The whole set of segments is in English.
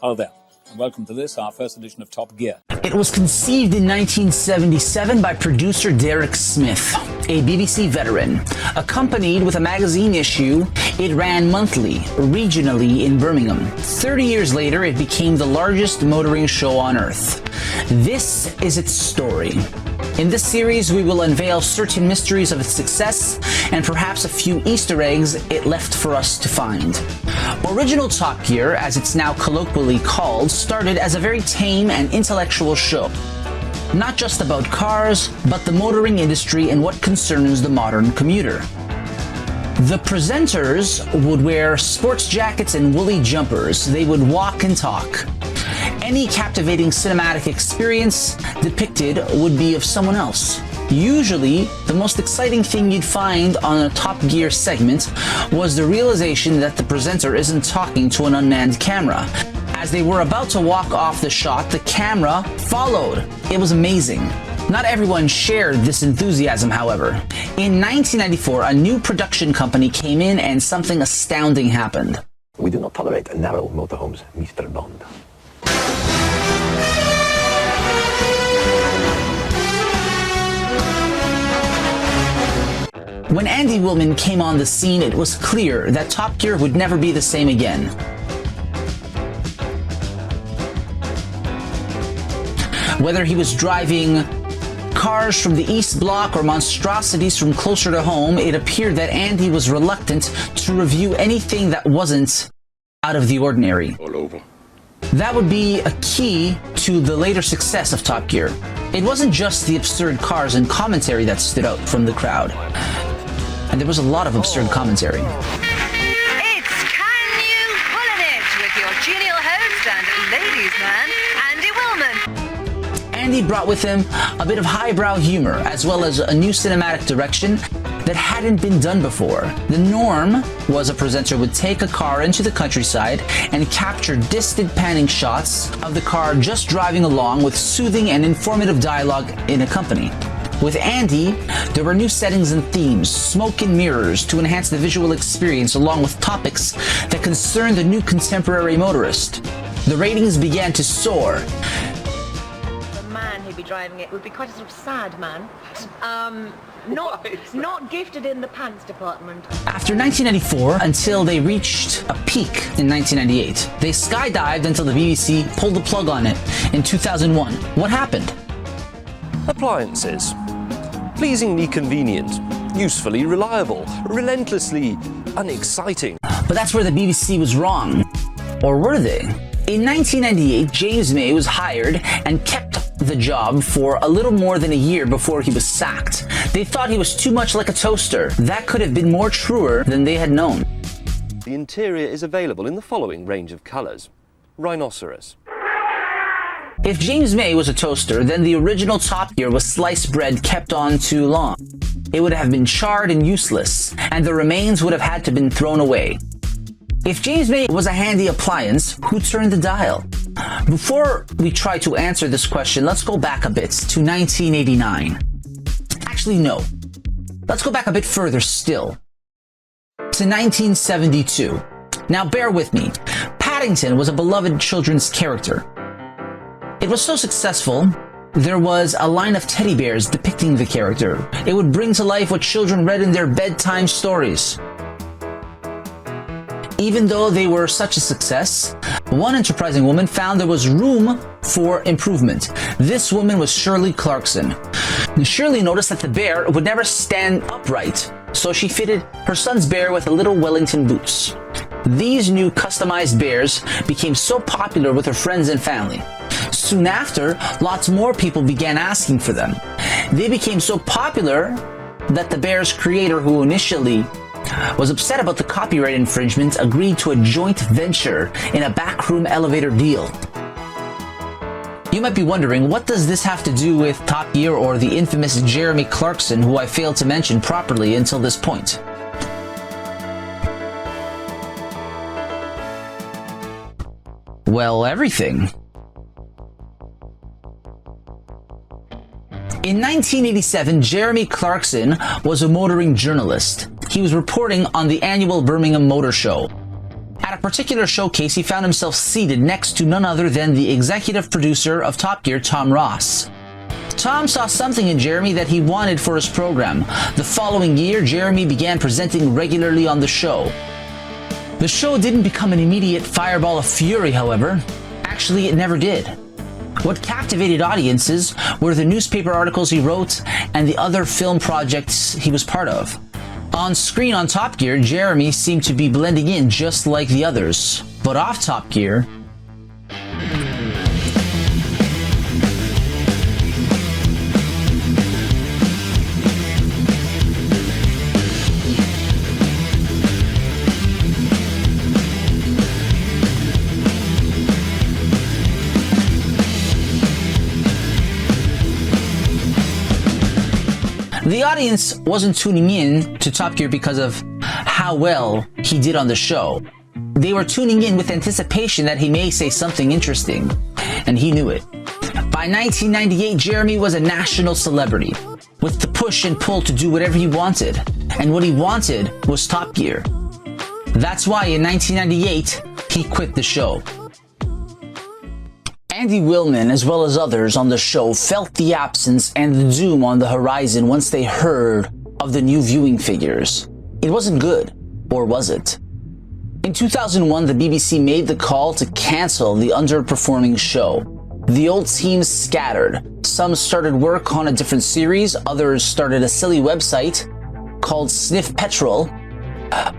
Hello there, and welcome to this, our first edition of Top Gear. It was conceived in 1977 by producer Derek Smith, a BBC veteran. Accompanied with a magazine issue, it ran monthly, regionally in Birmingham. 30 years later, it became the largest motoring show on Earth. This is its story. In this series, we will unveil certain mysteries of its success and perhaps a few Easter eggs it left for us to find. Original Top Gear, as it's now colloquially called, started as a very tame and intellectual show. Not just about cars, but the motoring industry and what concerns the modern commuter. The presenters would wear sports jackets and woolly jumpers. They would walk and talk. Any captivating cinematic experience depicted would be of someone else. Usually, the most exciting thing you'd find on a Top Gear segment was the realization that the presenter isn't talking to an unmanned camera. As they were about to walk off the shot, the camera followed. It was amazing. Not everyone shared this enthusiasm, however. In 1994, a new production company came in and something astounding happened. We do not tolerate narrow motorhomes, Mr. Bond. When Andy Willman came on the scene, it was clear that Top Gear would never be the same again. Whether he was driving cars from the East Block or monstrosities from closer to home, it appeared that Andy was reluctant to review anything that wasn't out of the ordinary. All over. That would be a key to the later success of Top Gear. It wasn't just the absurd cars and commentary that stood out from the crowd. And there was a lot of absurd commentary. It's Can You Pullin' It with your genial host and ladies' man, Andy Willman. Andy brought with him a bit of highbrow humor, as well as a new cinematic direction that hadn't been done before. The norm was a presenter would take a car into the countryside and capture distant panning shots of the car just driving along with soothing and informative dialogue in a company. With Andy, there were new settings and themes, smoke and mirrors to enhance the visual experience, along with topics that concerned the new contemporary motorist. The ratings began to soar. The man who'd be driving it would be quite a sort of sad man. Not gifted in the pants department. After 1994, until they reached a peak in 1998, they skydived until the BBC pulled the plug on it in 2001. What happened? Appliances. Pleasingly convenient, usefully reliable, relentlessly unexciting. But that's where the BBC was wrong. Or were they? In 1998, James May was hired and kept the job for a little more than a year before he was sacked. They thought he was too much like a toaster. That could have been more truer than they had known. The interior is available in the following range of colours. Rhinoceros. If James May was a toaster, then the original Top Gear was sliced bread kept on too long. It would have been charred and useless, and the remains would have had to been thrown away. If James May was a handy appliance, who turned the dial? Before we try to answer this question, let's go back a bit to 1989. Actually, no. Let's go back a bit further still. To 1972. Now bear with me. Paddington was a beloved children's character. It was so successful, there was a line of teddy bears depicting the character. It would bring to life what children read in their bedtime stories. Even though they were such a success, one enterprising woman found there was room for improvement. This woman was Shirley Clarkson. Shirley noticed that the bear would never stand upright, so she fitted her son's bear with little Wellington boots. These new customized bears became so popular with her friends and family. Soon after, lots more people began asking for them. They became so popular that the bear's creator, who initially was upset about the copyright infringement, agreed to a joint venture in a backroom elevator deal. You might be wondering, what does this have to do with Top Gear or the infamous Jeremy Clarkson, who I failed to mention properly until this point? Well, everything. In 1987, Jeremy Clarkson was a motoring journalist. He was reporting on the annual Birmingham Motor Show. At a particular showcase, he found himself seated next to none other than the executive producer of Top Gear, Tom Ross. Tom saw something in Jeremy that he wanted for his program. The following year, Jeremy began presenting regularly on the show. The show didn't become an immediate fireball of fury, however. Actually, it never did. What captivated audiences were the newspaper articles he wrote and the other film projects he was part of. On screen on Top Gear, Jeremy seemed to be blending in just like the others. But off Top Gear, the audience wasn't tuning in to Top Gear because of how well he did on the show. They were tuning in with anticipation that he may say something interesting, and he knew it. By 1998, Jeremy was a national celebrity, with the push and pull to do whatever he wanted, and what he wanted was Top Gear. That's why in 1998, he quit the show. Andy Willman, as well as others on the show, felt the absence and the doom on the horizon once they heard of the new viewing figures. It wasn't good, or was it? In 2001, the BBC made the call to cancel the underperforming show. The old teams scattered. Some started work on a different series, others started a silly website called Sniff Petrol.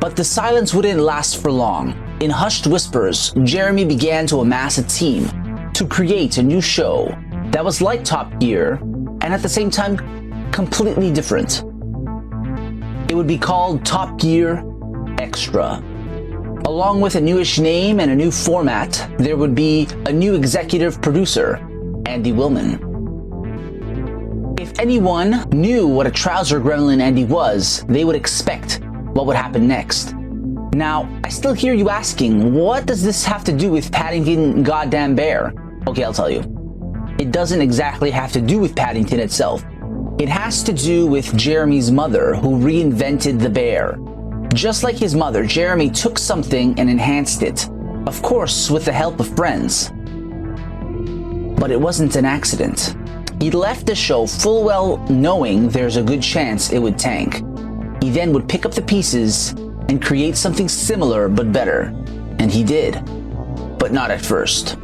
But the silence wouldn't last for long. In hushed whispers, Jeremy began to amass a team to create a new show that was like Top Gear and at the same time completely different. It would be called Top Gear Extra. Along with a newish name and a new format, there would be a new executive producer, Andy Willman. If anyone knew what a trouser gremlin Andy was, they would expect what would happen next. Now, I still hear you asking, what does this have to do with Paddington Goddamn Bear? Okay, I'll tell you. It doesn't exactly have to do with Paddington itself. It has to do with Jeremy's mother, who reinvented the bear. Just like his mother, Jeremy took something and enhanced it. Of course, with the help of friends. But it wasn't an accident. He left the show full well knowing there's a good chance it would tank. He then would pick up the pieces and create something similar but better. And he did. But not at first.